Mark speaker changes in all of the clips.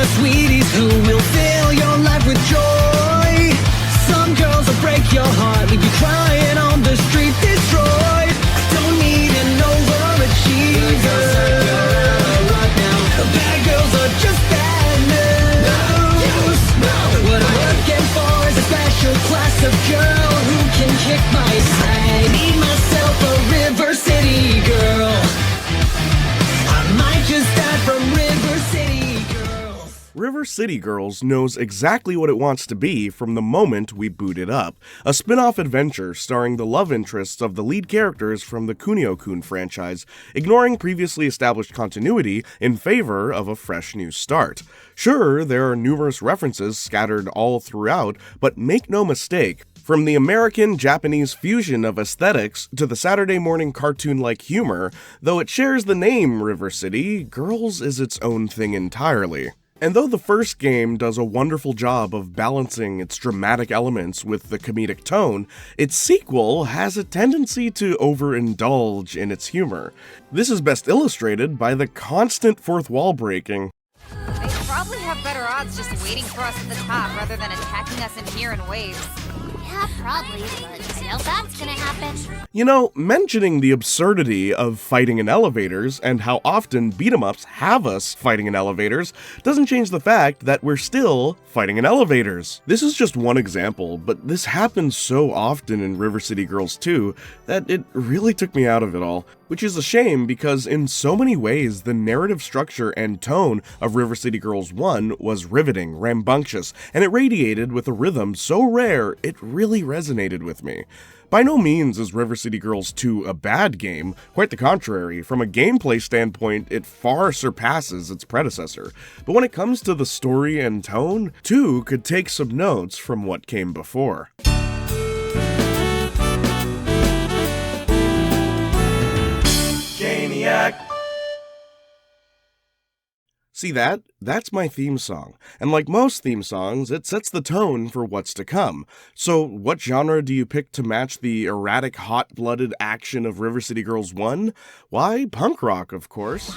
Speaker 1: the sweeties who will fill your life with joy. Some girls will break your heart, leave you crying on the street, destroyed. I don't need an overachiever. Good girls are your right now. Bad girls are just bad news. No. What I'm looking for is a special class of girl who can kick my ass. Need myself a River City girl. I might just die from River City girls.
Speaker 2: River City Girls knows exactly what it wants to be from the moment we boot it up. A spin-off adventure starring the love interests of the lead characters from the Kunio-kun franchise, ignoring previously established continuity in favor of a fresh new start. Sure, there are numerous references scattered all throughout, but make no mistake, from the American-Japanese fusion of aesthetics to the Saturday morning cartoon-like humor, though it shares the name River City, Girls is its own thing entirely. And though the first game does a wonderful job of balancing its dramatic elements with the comedic tone, its sequel has a tendency to overindulge in its humor. This is best illustrated by the constant fourth wall breaking.
Speaker 3: They probably have better odds just waiting for us at the top rather than attacking us in here in waves.
Speaker 4: Yeah, probably, but I know that's gonna happen.
Speaker 2: You know, mentioning the absurdity of fighting in elevators and how often beat-em-ups have us fighting in elevators doesn't change the fact that we're still fighting in elevators. This is just one example, but this happens so often in River City Girls 2 that it really took me out of it all. Which is a shame because in so many ways the narrative structure and tone of River City Girls 1 was riveting, rambunctious, and it radiated with a rhythm so rare it really resonated with me. By no means is River City Girls 2 a bad game, quite the contrary. From a gameplay standpoint, it far surpasses its predecessor. But when it comes to the story and tone, 2 could take some notes from what came before. See that? That's my theme song. And like most theme songs, it sets the tone for what's to come. So what genre do you pick to match the erratic, hot-blooded action of River City Girls 1? Why, punk rock, of course.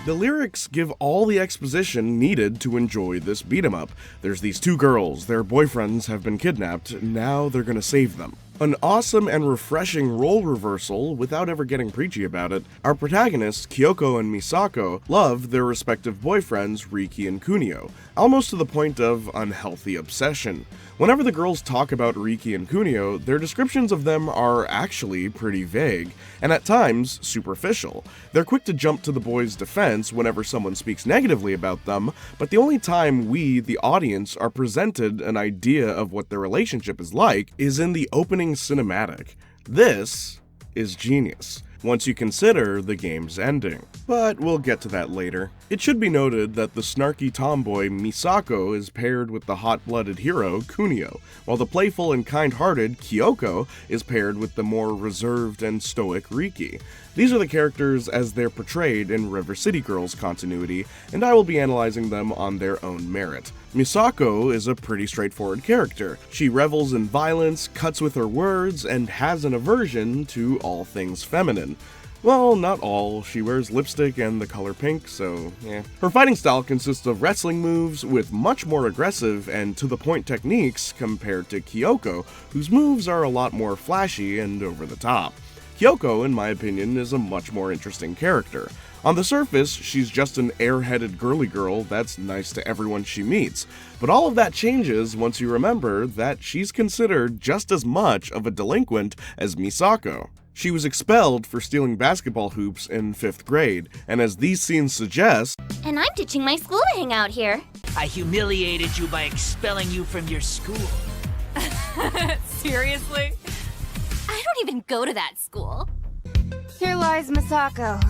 Speaker 2: The lyrics give all the exposition needed to enjoy this beat-em-up. There's these two girls, their boyfriends have been kidnapped, now they're gonna save them. An awesome and refreshing role reversal without ever getting preachy about it. Our protagonists, Kyoko and Misako, love their respective boyfriends, Riki and Kunio, almost to the point of unhealthy obsession. Whenever the girls talk about Riki and Kunio, their descriptions of them are actually pretty vague, and at times superficial. They're quick to jump to the boys' defense whenever someone speaks negatively about them, but the only time we, the audience, are presented an idea of what their relationship is like is in the opening cinematic. This is genius, once you consider the game's ending. But we'll get to that later. It should be noted that the snarky tomboy Misako is paired with the hot-blooded hero Kunio, while the playful and kind-hearted Kyoko is paired with the more reserved and stoic Riki. These are the characters as they're portrayed in River City Girls continuity, and I will be analyzing them on their own merit. Misako is a pretty straightforward character. She revels in violence, cuts with her words, and has an aversion to all things feminine. Well, not all. She wears lipstick and the color pink, so yeah. Her fighting style consists of wrestling moves with much more aggressive and to-the-point techniques compared to Kyoko, whose moves are a lot more flashy and over the top. Kyoko, in my opinion, is a much more interesting character. On the surface, she's just an airheaded girly girl that's nice to everyone she meets, but all of that changes once you remember that she's considered just as much of a delinquent as Misako. She was expelled for stealing basketball hoops in 5th grade, and as these scenes suggest,
Speaker 4: And I'm ditching my school to hang out here.
Speaker 5: I humiliated you by expelling you from your school.
Speaker 3: Seriously?
Speaker 4: I don't even go to that school.
Speaker 3: Here lies Misako,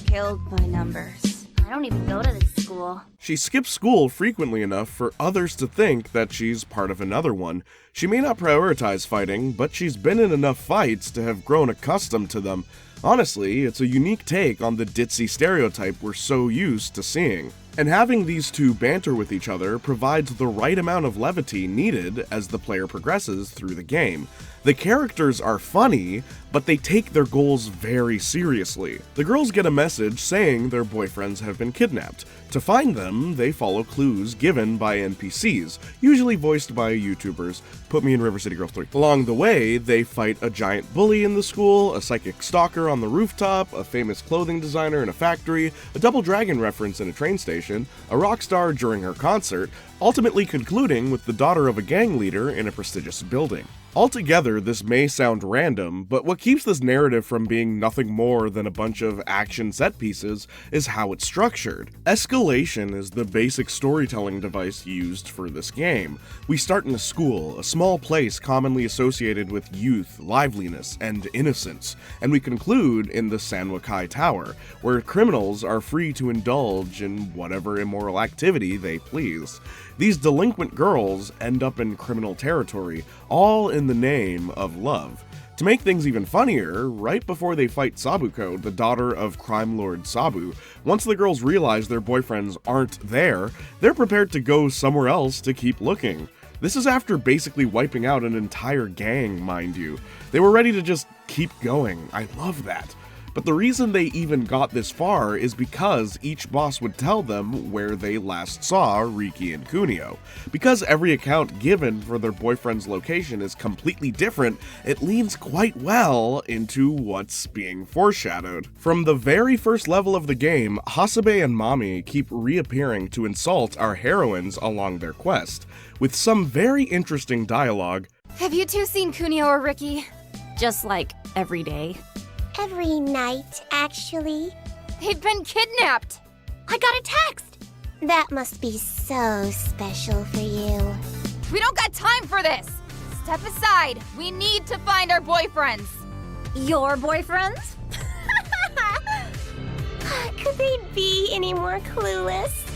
Speaker 3: killed by numbers.
Speaker 4: I don't even go to this school. school.
Speaker 2: She skips school frequently enough for others to think that she's part of another one. She may not prioritize fighting, but she's been in enough fights to have grown accustomed to them. Honestly, it's a unique take on the ditzy stereotype we're so used to seeing. And having these two banter with each other provides the right amount of levity needed as the player progresses through the game. The characters are funny, but they take their goals very seriously. The girls get a message saying their boyfriends have been kidnapped. To find them, they follow clues given by NPCs, usually voiced by YouTubers. Put me in River City Girls 3. Along the way, they fight a giant bully in the school, a psychic stalker on the rooftop, a famous clothing designer in a factory, a Double Dragon reference in a train station, a rock star during her concert, ultimately concluding with the daughter of a gang leader in a prestigious building. Altogether, this may sound random, but what keeps this narrative from being nothing more than a bunch of action set pieces is how it's structured. Escalation is the basic storytelling device used for this game. We start in a school, a small place commonly associated with youth, liveliness, and innocence, and we conclude in the Sanwakai Tower, where criminals are free to indulge in whatever immoral activity they please. These delinquent girls end up in criminal territory, all in the name of love. To make things even funnier, right before they fight Sabuko, the daughter of crime lord Sabu, once the girls realize their boyfriends aren't there, they're prepared to go somewhere else to keep looking. This is after basically wiping out an entire gang, mind you. They were ready to just keep going. I love that. But the reason they even got this far is because each boss would tell them where they last saw Riki and Kunio. Because every account given for their boyfriend's location is completely different, it leans quite well into what's being foreshadowed. From the very first level of the game, Hasebe and Mami keep reappearing to insult our heroines along their quest, with some very interesting dialogue.
Speaker 3: Have you two seen Kunio or Riki?
Speaker 4: Just like every day.
Speaker 6: Every night, actually.
Speaker 3: They've been kidnapped!
Speaker 6: I got a text! That must be so special for you.
Speaker 3: We don't got time for this! Step aside! We need to find our boyfriends!
Speaker 4: Your boyfriends?
Speaker 6: Could they be any more clueless?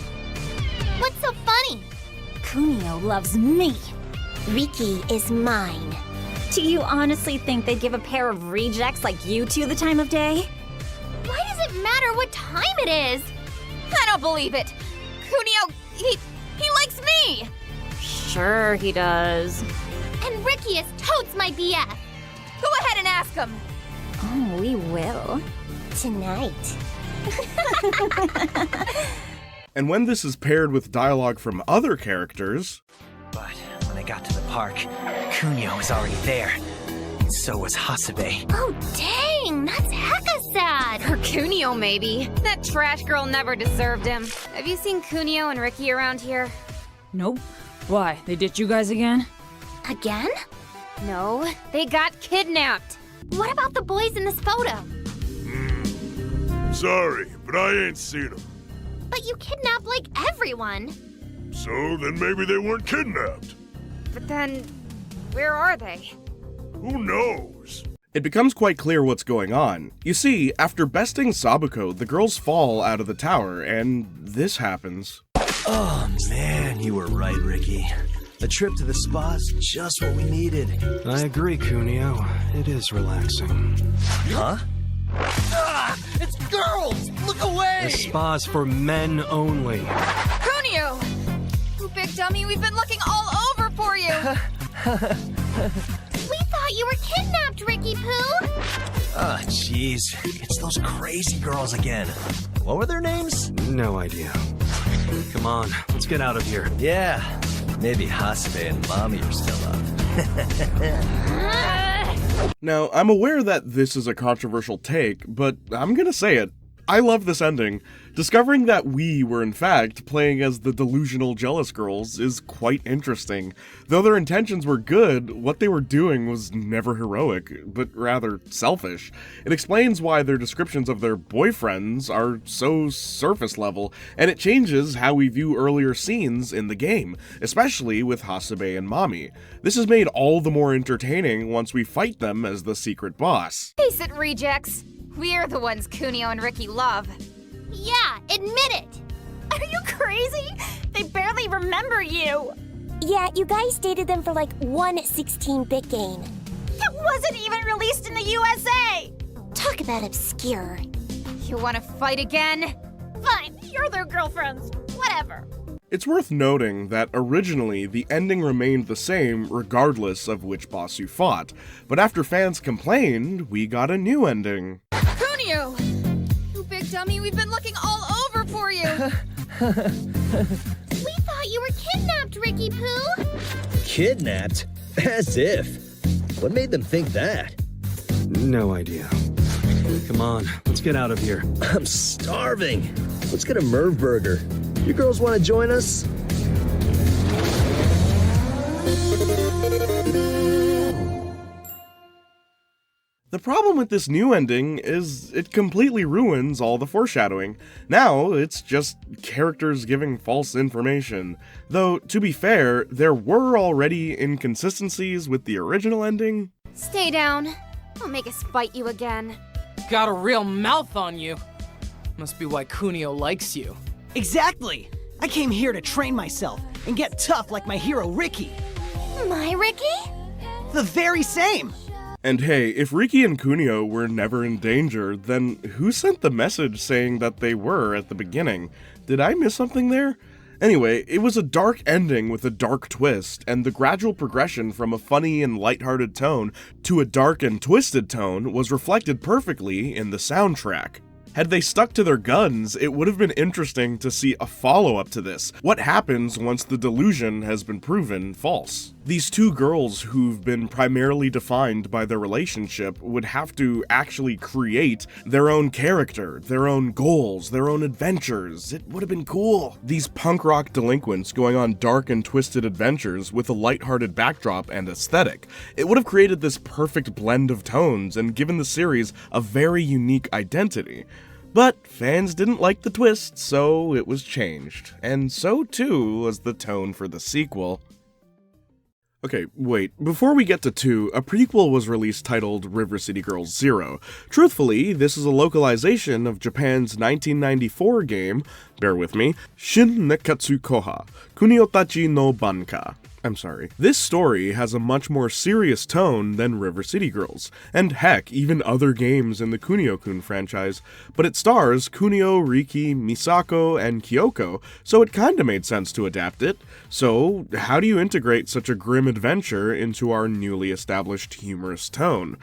Speaker 6: What's so funny?
Speaker 4: Kunio loves me.
Speaker 6: Riki is mine.
Speaker 4: Do you honestly think they'd give a pair of rejects like you two the time of day?
Speaker 6: Why does it matter what time it is?
Speaker 3: I don't believe it! Kunio, he likes me!
Speaker 4: Sure he does.
Speaker 6: And Riki is totes my BF.
Speaker 3: Go ahead and ask him!
Speaker 4: Oh, we will.
Speaker 6: Tonight.
Speaker 2: And when this is paired with dialogue from other characters,
Speaker 7: But when I got to the park, Kunio was already there. And so was Hasebe.
Speaker 6: Oh, dang! That's hecka sad!
Speaker 3: For Kunio, maybe. That trash girl never deserved him. Have you seen Kunio and Riki around here?
Speaker 8: Nope. Why? They ditched you guys again?
Speaker 6: Again?
Speaker 3: No, they got kidnapped.
Speaker 6: What about the boys in this photo?
Speaker 9: Sorry, but I ain't seen them.
Speaker 6: But you kidnapped like everyone.
Speaker 9: So then maybe they weren't kidnapped.
Speaker 3: But then, where are they?
Speaker 9: Who knows?
Speaker 2: it becomes quite clear what's going on. You see, after besting Sabuko, the girls fall out of the tower, and this happens.
Speaker 7: Oh man, you were right, Ricky. A trip to the spa's just what we needed.
Speaker 10: I agree, Kunio. It is relaxing.
Speaker 7: Huh? Ah! It's girls! Look away!
Speaker 10: The spa's for men only.
Speaker 3: Kunio! You big dummy, we've been looking all over for you!
Speaker 6: We thought you were kidnapped, Ricky Poo!
Speaker 7: Ah, jeez. It's those crazy girls again. What were their names?
Speaker 10: No idea. Come on, let's get out of here.
Speaker 7: Yeah, maybe Hasebe and Mommy are still up.
Speaker 2: Now, I'm aware that this is a controversial take, but I'm gonna say it. I love this ending. Discovering that we were in fact playing as the delusional jealous girls is quite interesting. Though their intentions were good, what they were doing was never heroic, but rather selfish. It explains why their descriptions of their boyfriends are so surface level, and it changes how we view earlier scenes in the game, especially with Hasebe and Mami. This is made all the more entertaining once we fight them as the secret boss.
Speaker 3: Face it, rejects. We're the ones Kunio and Ricky love.
Speaker 6: Yeah, admit it!
Speaker 3: Are you
Speaker 6: crazy? They barely remember you. Yeah, you guys dated them for like one 16-bit game. That wasn't even released in the USA! Talk about obscure.
Speaker 3: You wanna fight again?
Speaker 6: Fine, you're their girlfriends. Whatever.
Speaker 2: It's worth noting that originally the ending remained the same regardless of which boss you fought, but after fans complained, we got a new ending.
Speaker 3: Kunio! You big dummy, we've been looking all over for you!
Speaker 6: We thought you were kidnapped, Ricky Poo.
Speaker 11: Kidnapped? As if. What made them think that?
Speaker 10: No idea. Come on, let's get out of here.
Speaker 11: I'm starving. Let's get a Merv burger. You girls want to join us?
Speaker 2: The problem with this new ending is it completely ruins all the foreshadowing. Now, it's just characters giving false information. Though, to be fair, there were already inconsistencies with the original ending.
Speaker 3: Stay down. Don't make us fight you again.
Speaker 12: Got a real mouth on you. Must be why Kunio likes you.
Speaker 13: Exactly! I came here to train myself and get tough like my hero Ricky.
Speaker 6: My Ricky?
Speaker 13: The very same!
Speaker 2: And hey, if Riki and Kunio were never in danger, then who sent the message saying that they were at the beginning? Did I miss something there? Anyway, it was a dark ending with a dark twist, and the gradual progression from a funny and lighthearted tone to a dark and twisted tone was reflected perfectly in the soundtrack. Had they stuck to their guns, it would have been interesting to see a follow-up to this. What happens once the delusion has been proven false? These two girls who've been primarily defined by their relationship would have to actually create their own character, their own goals, their own adventures. It would have been cool. These punk rock delinquents going on dark and twisted adventures with a lighthearted backdrop and aesthetic. It would have created this perfect blend of tones and given the series a very unique identity. But fans didn't like the twist, so it was changed. And so too was the tone for the sequel. Okay, wait, before we get to 2, a prequel was released titled River City Girls 0. Truthfully, this is a localization of Japan's 1994 game, bear with me, Shin Nekatsu Koha, Kuniotachi no Banka. I'm sorry. This story has a much more serious tone than River City Girls, and heck, even other games in the Kunio-kun franchise, but it stars Kunio, Riki, Misako, and Kyoko, so it kinda made sense to adapt it. So, how do you integrate such a grim adventure into our newly established humorous tone?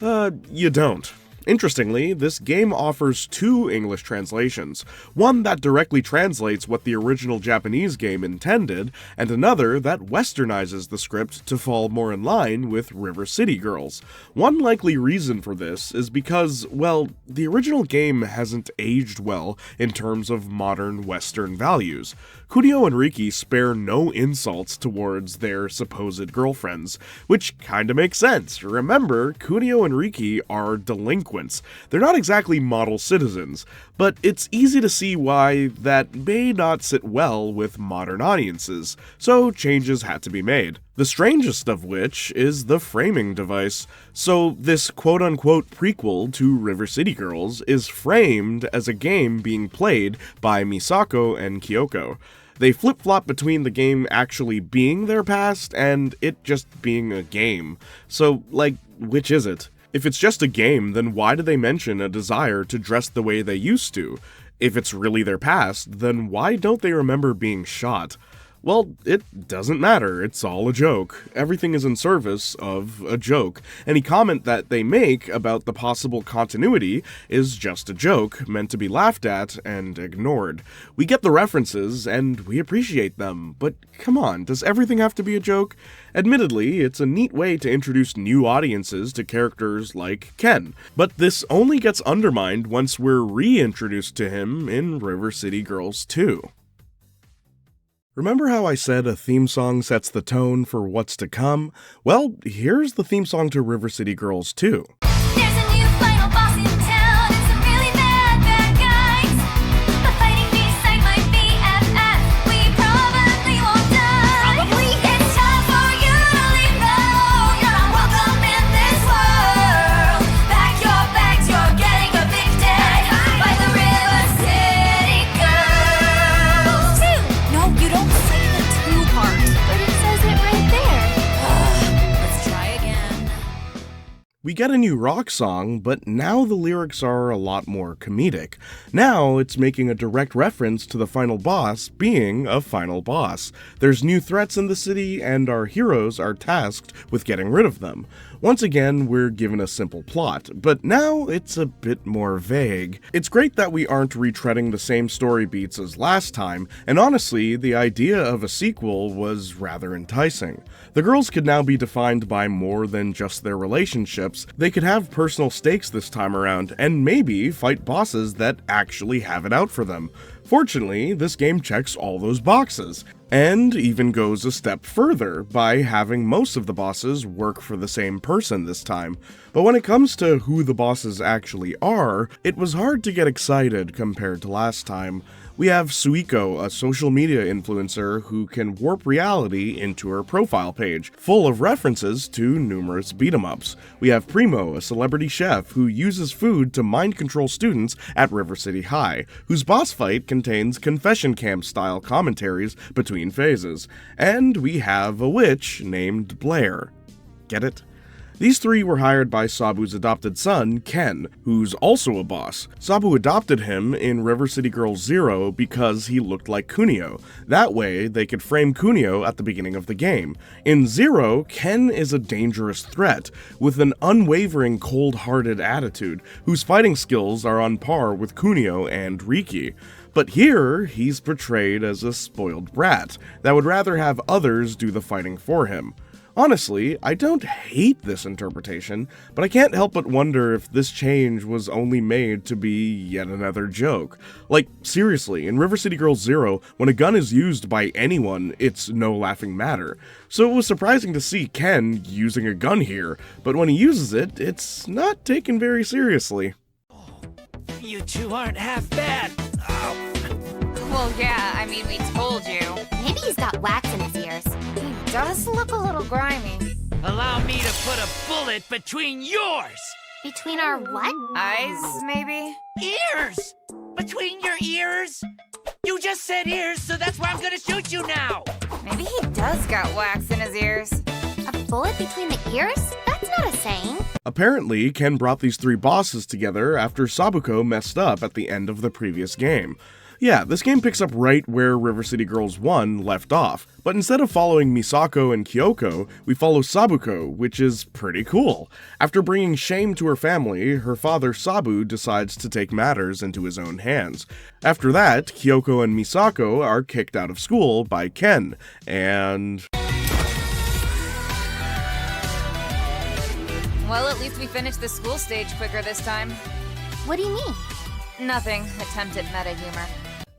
Speaker 2: You don't. Interestingly, this game offers 2 English translations, one that directly translates what the original Japanese game intended, and another that westernizes the script to fall more in line with River City Girls. One likely reason for this is because, well, the original game hasn't aged well in terms of modern Western values. Kunio and Riki spare no insults towards their supposed girlfriends, which kinda makes sense. Remember, Kunio and Riki are delinquents. They're not exactly model citizens, but it's easy to see why that may not sit well with modern audiences, so changes had to be made. The strangest of which is the framing device. So this quote-unquote prequel to River City Girls is framed as a game being played by Misako and Kyoko. They flip-flop between the game actually being their past and it just being a game. So, like, which is it? If it's just a game, then why do they mention a desire to dress the way they used to? If it's really their past, then why don't they remember being shot? Well, it doesn't matter, it's all a joke. Everything is in service of a joke. Any comment that they make about the possible continuity is just a joke, meant to be laughed at and ignored. We get the references, and we appreciate them, but come on, does everything have to be a joke? Admittedly, it's a neat way to introduce new audiences to characters like Ken, but this only gets undermined once we're reintroduced to him in River City Girls 2. Remember how I said a theme song sets the tone for what's to come? Well, here's the theme song to River City Girls 2.
Speaker 6: There's a new final boss in town. It's some really bad guys. But fighting beside my BFF, we probably won't die. Probably. It's time for you to leave now. You're not welcome in this world. Pack your bags, you're getting evicted by the River City Girls.
Speaker 2: We get a new rock song, but now the lyrics are a lot more comedic. Now it's making a direct reference to the final boss being a final boss. There's new threats in the city, and our heroes are tasked with getting rid of them. Once again, we're given a simple plot, but now it's a bit more vague. It's great that we aren't retreading the same story beats as last time, and honestly, the idea of a sequel was rather enticing. The girls could now be defined by more than just their relationships. They could have personal stakes this time around, and maybe fight bosses that actually have it out for them. Fortunately, this game checks all those boxes, and even goes a step further by having most of the bosses work for the same person this time. But when it comes to who the bosses actually are, it was hard to get excited compared to last time. We have Suiko, a social media influencer who can warp reality into her profile page, full of references to numerous beat-em-ups. We have Primo, a celebrity chef who uses food to mind control students at River City High, whose boss fight contains confession camp-style commentaries between phases. And we have a witch named Blair. Get it? These three were hired by Sabu's adopted son, Ken, who's also a boss. Sabu adopted him in River City Girls 0 because he looked like Kunio. That way, they could frame Kunio at the beginning of the game. In 0, Ken is a dangerous threat, with an unwavering cold-hearted attitude, whose fighting skills are on par with Kunio and Riki. But here, he's portrayed as a spoiled brat that would rather have others do the fighting for him. Honestly, I don't hate this interpretation, but I can't help but wonder if this change was only made to be yet another joke. Like, seriously, in River City Girls 0, when a gun is used by anyone, it's no laughing matter. So it was surprising to see Ken using a gun here, but when he uses it, it's not taken very seriously.
Speaker 5: You two aren't half bad.
Speaker 3: Well, yeah, I mean, we told you.
Speaker 6: Maybe he's got wax in his ears.
Speaker 3: He does look a little grimy.
Speaker 5: Allow me to put a bullet between yours!
Speaker 6: Between our what?
Speaker 3: Eyes, maybe?
Speaker 5: Ears! Between your ears? You just said ears, so that's why I'm gonna shoot you now!
Speaker 3: Maybe he does got wax in his ears.
Speaker 6: A bullet between the ears? That's not a saying.
Speaker 2: Apparently, Ken brought these three bosses together after Sabuko messed up at the end of the previous game. Yeah, this game picks up right where River City Girls 1 left off, but instead of following Misako and Kyoko, we follow Sabuko, which is pretty cool. After bringing shame to her family, her father Sabu decides to take matters into his own hands. After that, Kyoko and Misako are kicked out of school by Ken, and...
Speaker 3: Well, at least we finished the school stage quicker this time.
Speaker 6: What do you mean?
Speaker 3: Nothing. Attempt at meta humor.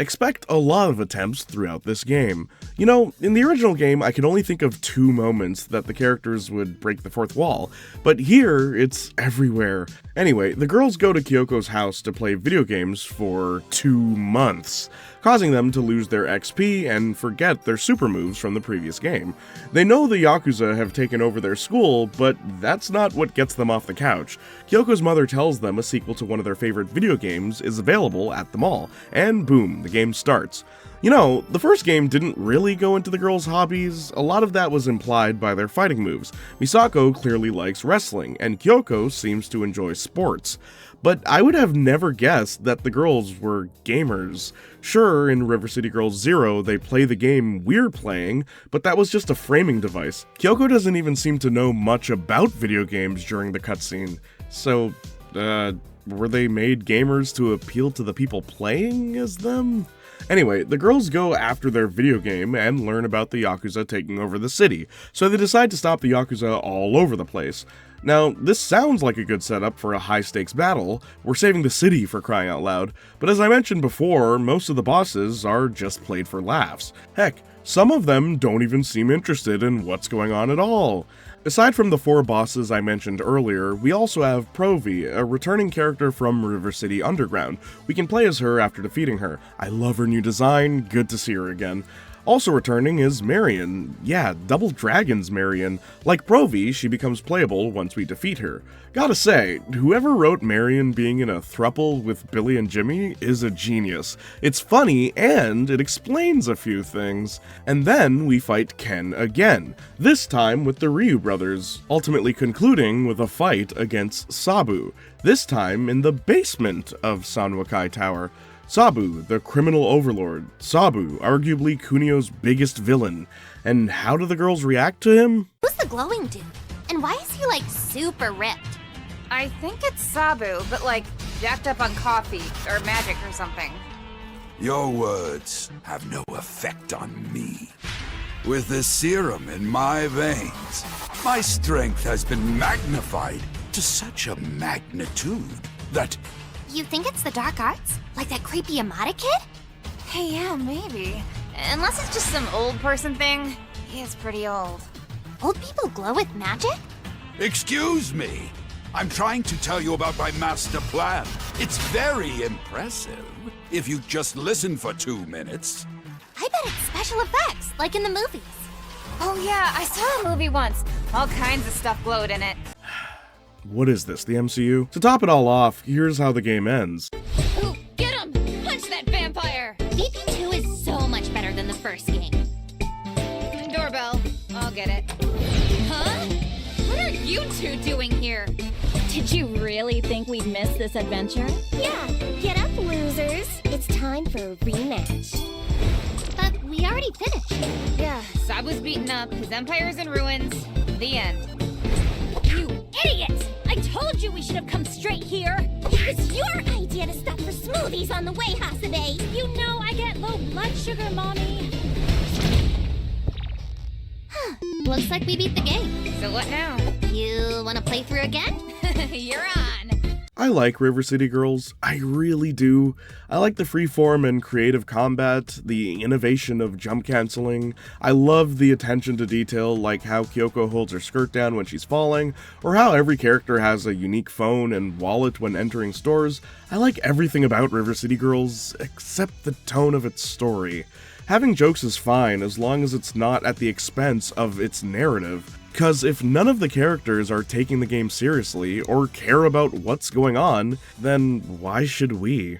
Speaker 2: Expect a lot of attempts throughout this game. You know, in the original game, I could only think of 2 moments that the characters would break the fourth wall, but here, it's everywhere. Anyway, the girls go to Kyoko's house to play video games for 2 months, causing them to lose their XP and forget their super moves from the previous game. They know the Yakuza have taken over their school, but that's not what gets them off the couch. Kyoko's mother tells them a sequel to one of their favorite video games is available at the mall, and boom, the game starts. You know, the first game didn't really go into the girls' hobbies. A lot of that was implied by their fighting moves. Misako clearly likes wrestling, and Kyoko seems to enjoy sports. But I would have never guessed that the girls were gamers. Sure, in River City Girls 0, they play the game we're playing, but that was just a framing device. Kyoko doesn't even seem to know much about video games during the cutscene. So, were they made gamers to appeal to the people playing as them? Anyway, the girls go after their video game and learn about the Yakuza taking over the city, so they decide to stop the Yakuza all over the place. Now, this sounds like a good setup for a high-stakes battle. We're saving the city, for crying out loud. But as I mentioned before, most of the bosses are just played for laughs. Heck, some of them don't even seem interested in what's going on at all. Aside from the 4 bosses I mentioned earlier, we also have Provi, a returning character from River City Underground. We can play as her after defeating her. I love her new design, good to see her again. Also returning is Marion. Yeah, Double Dragon's Marion. Like Provi, she becomes playable once we defeat her. Gotta say, whoever wrote Marion being in a throuple with Billy and Jimmy is a genius. It's funny, and it explains a few things. And then we fight Ken again, this time with the Ryu brothers, ultimately concluding with a fight against Sabu, this time in the basement of Sanwakai Tower. Sabu, the criminal overlord. Sabu, arguably Kunio's biggest villain. And how do the girls react to him?
Speaker 6: Who's the glowing dude? And why is he like super ripped?
Speaker 3: I think it's Sabu, but like jacked up on coffee or magic or something.
Speaker 14: Your words have no effect on me. With the serum in my veins, my strength has been magnified to such a magnitude that...
Speaker 6: You think it's the dark arts? Like that creepy Yamada kid?
Speaker 3: Hey, yeah, maybe. Unless it's just some old person thing. He is pretty old.
Speaker 6: Old people glow with magic?
Speaker 14: Excuse me. I'm trying to tell you about my master plan. It's very impressive. If you just listen for 2 minutes.
Speaker 6: I bet it's special effects, like in the movies.
Speaker 3: Oh yeah, I saw a movie once. All kinds of stuff glowed in it.
Speaker 2: What is this, the MCU? To top it all off, here's how the game ends.
Speaker 6: Ooh, get him! Punch that vampire! VP2 is so much better than the first game.
Speaker 3: Doorbell. I'll get it.
Speaker 6: Huh? What are you two doing here?
Speaker 4: Did you really think we'd miss this adventure?
Speaker 6: Yeah, get up, losers. It's time for a rematch. But we already finished.
Speaker 3: Yeah, Sabu's beaten up, his empire's in ruins. The end.
Speaker 6: You idiot! I told you we should have come straight here. It was your idea to stop for smoothies on the way, Hasabe. You know I get low blood sugar, Mommy. Looks like we beat the game.
Speaker 3: So what now?
Speaker 6: You wanna play through again?
Speaker 3: You're on.
Speaker 2: I like River City Girls, I really do. I like the freeform and creative combat, the innovation of jump canceling. I love the attention to detail, like how Kyoko holds her skirt down when she's falling, or how every character has a unique phone and wallet when entering stores. I like everything about River City Girls, except the tone of its story. Having jokes is fine as long as it's not at the expense of its narrative. Because if none of the characters are taking the game seriously or care about what's going on, then why should we?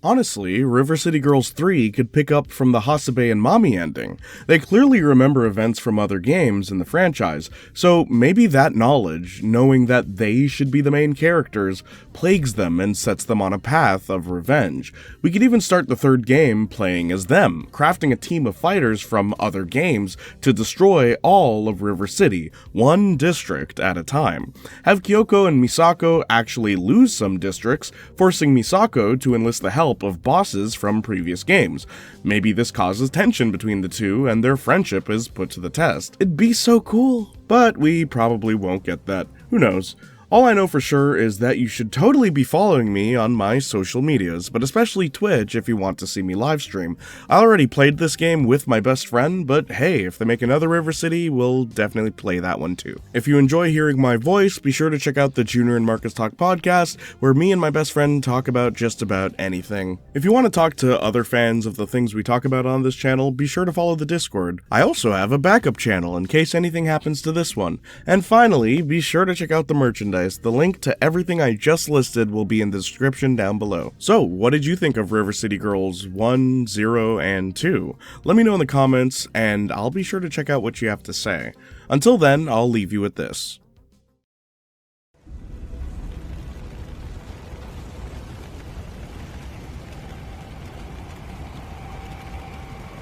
Speaker 2: Honestly, River City Girls 3 could pick up from the Hasabe and Mami ending. They clearly remember events from other games in the franchise, so maybe that knowledge, knowing that they should be the main characters, plagues them and sets them on a path of revenge. We could even start the third game playing as them, crafting a team of fighters from other games to destroy all of River City, one district at a time. Have Kyoko and Misako actually lose some districts, forcing Misako to enlist the help of bosses from previous games. Maybe this causes tension between the two and their friendship is put to the test. It'd be so cool. But we probably won't get that. Who knows? All I know for sure is that you should totally be following me on my social medias, but especially Twitch if you want to see me livestream. I already played this game with my best friend, but hey, if they make another River City, we'll definitely play that one too. If you enjoy hearing my voice, be sure to check out the Junior and Marcus Talk podcast, where me and my best friend talk about just about anything. If you want to talk to other fans of the things we talk about on this channel, be sure to follow the Discord. I also have a backup channel in case anything happens to this one. And finally, be sure to check out the merchandise. The link to everything I just listed will be in the description down below. So, what did you think of River City Girls 1, 0, and 2? Let me know in the comments, and I'll be sure to check out what you have to say. Until then, I'll leave you with this.